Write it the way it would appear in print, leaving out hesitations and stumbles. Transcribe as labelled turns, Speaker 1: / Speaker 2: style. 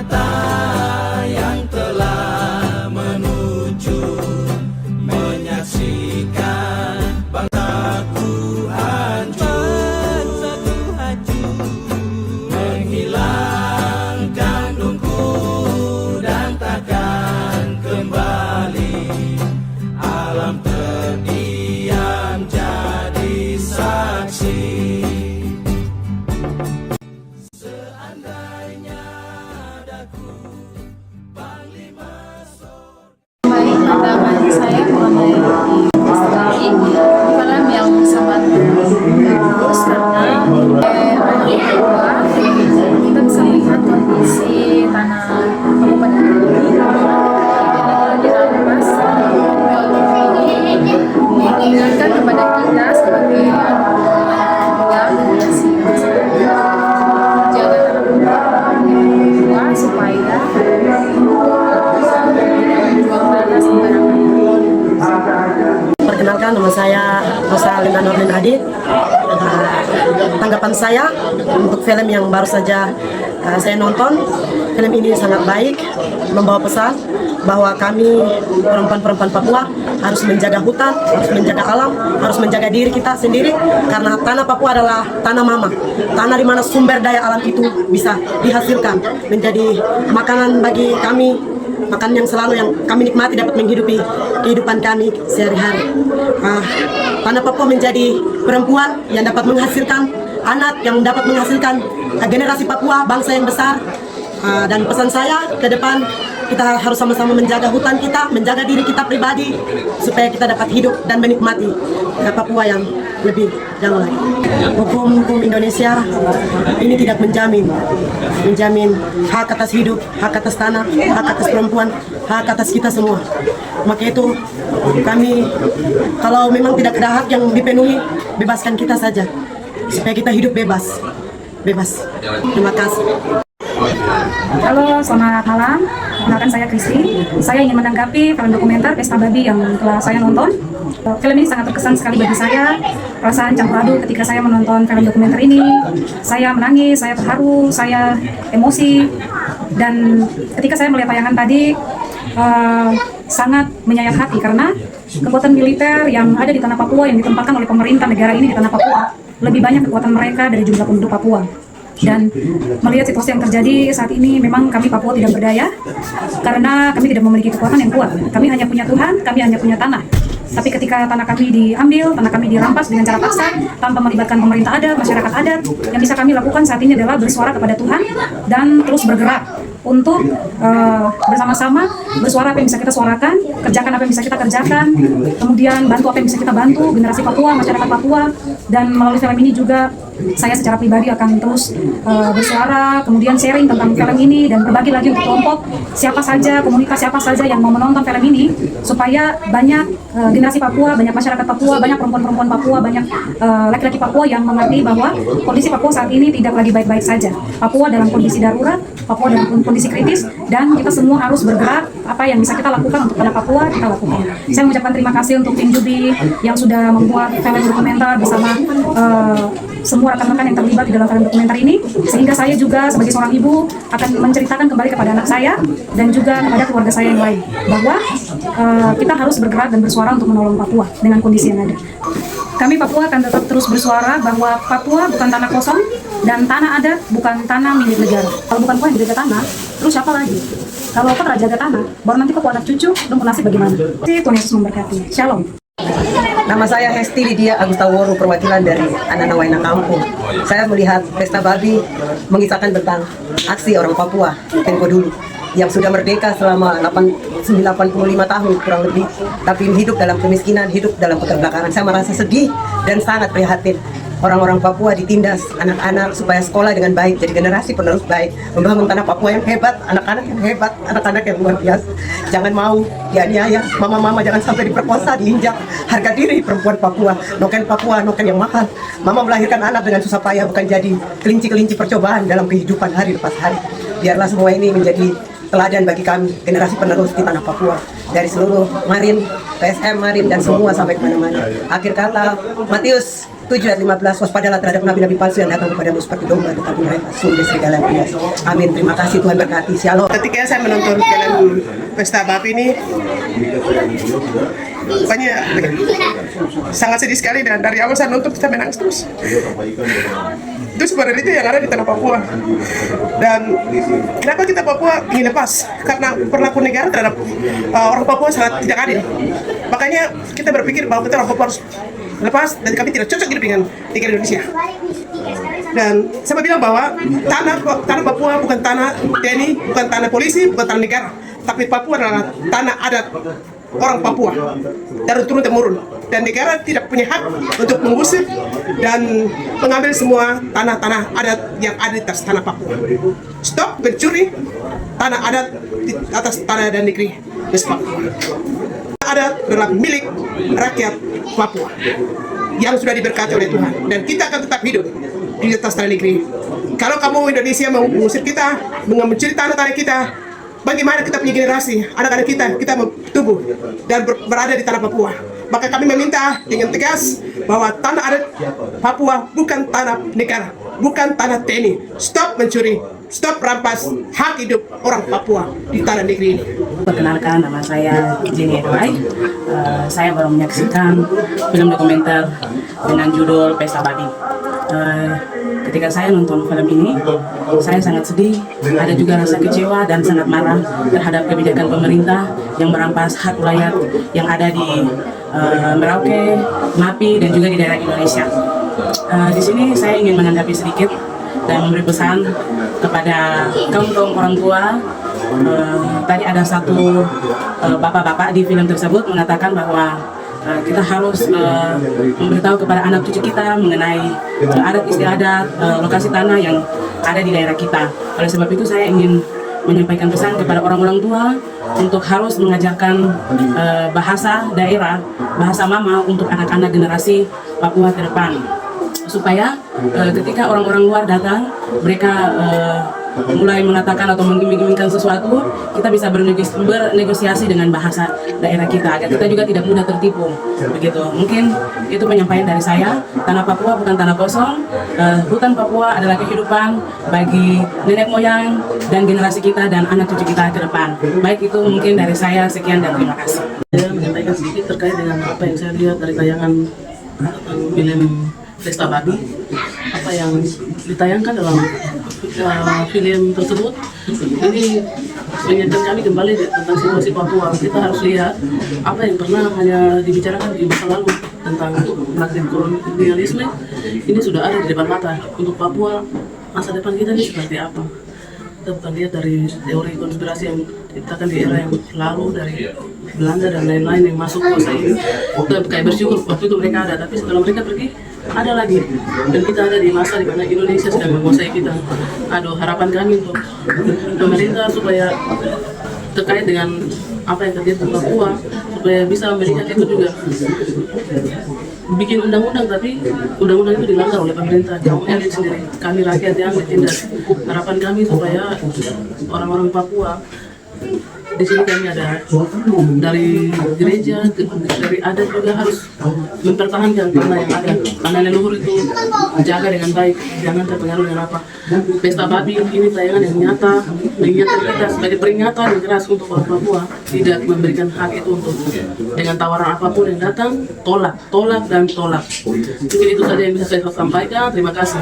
Speaker 1: mata yang telah menuju menyaksikan bangsaku hancur, menghilang kandungku dan takkan kembali. Alam terdiam jadi saksi. Seandainya daku Panglima
Speaker 2: Baik, pandangan saya mengenai sekali film yang sangat bagus karena anak Papua kita bisa melihat kondisi tanah Kabupaten ini dirampas ini mengingatkan kepada kita sebagai anak Papua generasi jaga tanah Papua supaya
Speaker 3: Perkenalkan, nama saya Rosa Lina Nordin Adi. Tanggapan saya untuk film yang baru saja saya nonton, film ini sangat baik, membawa pesan bahwa kami perempuan-perempuan Papua harus menjaga hutan, harus menjaga alam, harus menjaga diri kita sendiri, karena tanah Papua adalah tanah mama, tanah di mana sumber daya alam itu bisa dihasilkan menjadi makanan bagi kami, makan yang selalu yang kami nikmati dapat menghidupi kehidupan kami sehari-hari. Tanah Papua menjadi perempuan yang dapat menghasilkan anak, yang dapat menghasilkan generasi Papua, bangsa yang besar. Dan pesan saya ke depan, kita harus sama-sama menjaga hutan kita, menjaga diri kita pribadi, supaya kita dapat hidup dan menikmati Papua yang lebih jauh lagi. Hukum Indonesia ini tidak menjamin hak atas hidup, hak atas tanah, hak atas perempuan, hak atas kita semua. Maka itu kami, kalau memang tidak ada hak yang dipenuhi, bebaskan kita saja, supaya kita hidup bebas. Terima kasih.
Speaker 4: Halo, selamat malam. Perkenalkan, saya Kristi. Saya ingin menanggapi film dokumenter Pesta Babi yang telah saya nonton. Film ini sangat berkesan sekali bagi saya. Perasaan campur aduk ketika saya menonton film dokumenter ini. Saya menangis, saya terharu, saya emosi. Dan ketika saya melihat tayangan tadi, sangat menyayat hati karena kekuatan militer yang ada di tanah Papua, yang ditempatkan oleh pemerintah negara ini di tanah Papua, lebih banyak kekuatan mereka dari jumlah penduduk Papua. Dan melihat situasi yang terjadi saat ini, memang kami Papua tidak berdaya karena kami tidak memiliki kekuatan yang kuat. Kami hanya punya Tuhan, kami hanya punya tanah. Tapi ketika tanah kami diambil, tanah kami dirampas dengan cara paksa, tanpa melibatkan pemerintah adat, masyarakat adat, yang bisa kami lakukan saat ini adalah bersuara kepada Tuhan dan terus bergerak untuk bersama-sama bersuara apa yang bisa kita suarakan, kerjakan apa yang bisa kita kerjakan, kemudian bantu apa yang bisa kita bantu generasi Papua, masyarakat Papua. Dan melalui film ini juga saya secara pribadi akan terus bersuara, kemudian sharing tentang film ini dan berbagi lagi untuk kelompok siapa saja, komunitas siapa saja yang mau menonton film ini, supaya banyak generasi Papua, banyak masyarakat Papua, banyak perempuan-perempuan Papua, banyak laki-laki Papua yang mengerti bahwa kondisi Papua saat ini tidak lagi baik-baik saja. Papua dalam kondisi darurat, Papua dalam kondisi kritis, dan kita semua harus bergerak. Apa yang bisa kita lakukan untuk tanah Papua, kita lakukan. Saya mengucapkan terima kasih untuk tim Jubi yang sudah membuat film dokumenter bersama semua rekan-rekan yang terlibat di dalam film dokumenter ini, sehingga saya juga sebagai seorang ibu akan menceritakan kembali kepada anak saya dan juga kepada keluarga saya yang lain bahwa kita harus bergerak dan bersuara untuk menolong Papua dengan kondisi yang ada. Kami Papua akan tetap terus bersuara bahwa Papua bukan tanah kosong dan tanah adat bukan tanah milik negara. Kalau bukan kau yang jaga tanah, terus siapa lagi? Kalau kau tidak jaga tanah, baru nanti kau anak cucu, dan nasib bagaimana? Tuhan Yesus memberkati. Shalom.
Speaker 3: Nama saya Hesti Lydia Agustaworo, perwakilan dari Anak Waina Kampung. Saya melihat Pesta Babi mengisahkan tentang aksi orang Papua tempo dulu yang sudah merdeka selama 85 tahun kurang lebih, tapi hidup dalam kemiskinan, hidup dalam keterbelakangan. Saya merasa sedih dan sangat prihatin. Orang-orang Papua ditindas, anak-anak supaya sekolah dengan baik, jadi generasi penerus baik, membangun tanah Papua yang hebat, anak-anak yang hebat, anak-anak yang luar biasa. Jangan mau dianiaya, mama-mama jangan sampai diperkosa, diinjak. Harga diri perempuan Papua, noken Papua, noken yang mahal. Mama melahirkan anak dengan susah payah, bukan jadi kelinci-kelinci percobaan dalam kehidupan hari lepas hari. Biarlah semua ini menjadi teladan bagi kami, generasi penerus di tanah Papua, dari seluruh Marin, PSM Marin, dan semua sampai kemana-mana. Akhir kata, Matius 7 ayat 15, waspadalah terhadap nabi-nabi palsu yang datang kepadamu seperti domba, tetapi mereka sungguh serigala yang buas. Amin. Terima kasih, Tuhan berkati. Shalom.
Speaker 5: Ketika saya menonton film Pesta Babi ini, pokoknya sangat sedih sekali, dan dari awal saya nonton saya menangis terus. Itu sebenarnya itu yang ada di tanah Papua. Dan kenapa kita Papua ingin lepas? Karena perlakuan negara terhadap orang Papua sangat tidak adil. Makanya kita berpikir bahwa kita orang Papua harus lepas, dan kami tidak cocok hidup dengan negara Indonesia. Dan saya bilang bahwa tanah Papua bukan tanah TNI, bukan tanah polisi, bukan tanah negara, tapi Papua adalah tanah adat orang Papua dari turun temurun, dan negara tidak punya hak untuk mengusir dan mengambil semua tanah-tanah adat yang ada di atas tanah Papua. Stop mencuri tanah adat di atas tanah dan negeri West Papua. Tanah adat adalah milik rakyat Papua yang sudah diberkati oleh Tuhan, dan kita akan tetap hidup di atas tanah negeri. Kalau kamu Indonesia mau mengusir kita, mencuri tanah-tanah kita, bagaimana kita punya generasi, anak-anak kita tumbuh dan berada di tanah Papua? Maka kami meminta dengan tegas bahwa tanah adat Papua bukan tanah negara, bukan tanah TNI. Stop mencuri, stop rampas hak hidup orang Papua di tanah negeri ini.
Speaker 6: Perkenalkan, nama saya Jenny Edwai. Saya baru menyaksikan film dokumenter dengan judul Pesta Babi. Ketika saya nonton film ini, saya sangat sedih, ada juga rasa kecewa dan sangat marah terhadap kebijakan pemerintah yang merampas hak rakyat yang ada di Merauke, Mapi, dan juga di daerah Indonesia. Di sini saya ingin menanggapi sedikit dan memberi pesan kepada kaum orang tua. Tadi ada satu bapak-bapak di film tersebut mengatakan bahwa kita harus memberitahu kepada anak cucu kita mengenai adat istiadat, lokasi tanah yang ada di daerah kita. Oleh sebab itu saya ingin menyampaikan pesan kepada orang-orang tua untuk harus mengajarkan bahasa daerah, bahasa mama untuk anak-anak generasi Papua ke depan, supaya ketika orang-orang luar datang, mereka mulai mengatakan atau mengiming-imingkan sesuatu, kita bisa bernegosiasi dengan bahasa daerah kita agar kita juga tidak mudah tertipu. Begitu. Mungkin itu penyampaian dari saya. Tanah Papua bukan tanah kosong. Hutan Papua adalah kehidupan bagi nenek moyang dan generasi kita dan anak cucu kita ke depan. Baik, itu mungkin dari saya. Sekian dan terima kasih.
Speaker 7: Saya menyampaikan sedikit terkait dengan apa yang saya lihat dari tayangan film Pesta Babi, apa yang ditayangkan dalam film tersebut ini mengingatkan kami kembali tentang situasi Papua. Kita harus lihat apa yang pernah hanya dibicarakan di masa lalu tentang praktik kolonialisme, ini sudah ada di depan mata. Untuk Papua, masa depan kita ini seperti apa? Kita bukan lihat dari teori konspirasi yang diciptakan di era yang lalu dari Belanda dan lain-lain yang masuk kuasa ini. Kita kayak bersyukur waktu itu mereka ada, tapi setelah mereka pergi ada lagi, dan kita ada di masa di mana Indonesia sedang menguasai kita. Aduh, harapan kami untuk pemerintah supaya terkait dengan apa yang terjadi di Papua, supaya bisa melihat itu juga, bikin undang-undang, tapi undang-undang itu dilanggar oleh pemerintah, kaum elit sendiri, kami rakyat yang ditindas. Harapan kami supaya orang-orang Papua, di sini kami ada dari gereja, dari adat juga harus mempertahankan tanah yang ada. Tanah leluhur itu jaga dengan baik, jangan terpengaruh dengan apa. Pesta Babi ini tayangan yang nyata, mengingatkan kita sebagai peringatan yang keras untuk orang Papua, tidak memberikan hak itu untuk dengan tawaran apapun yang datang, tolak dan tolak. Mungkin itu saja yang bisa saya sampaikan. Terima kasih.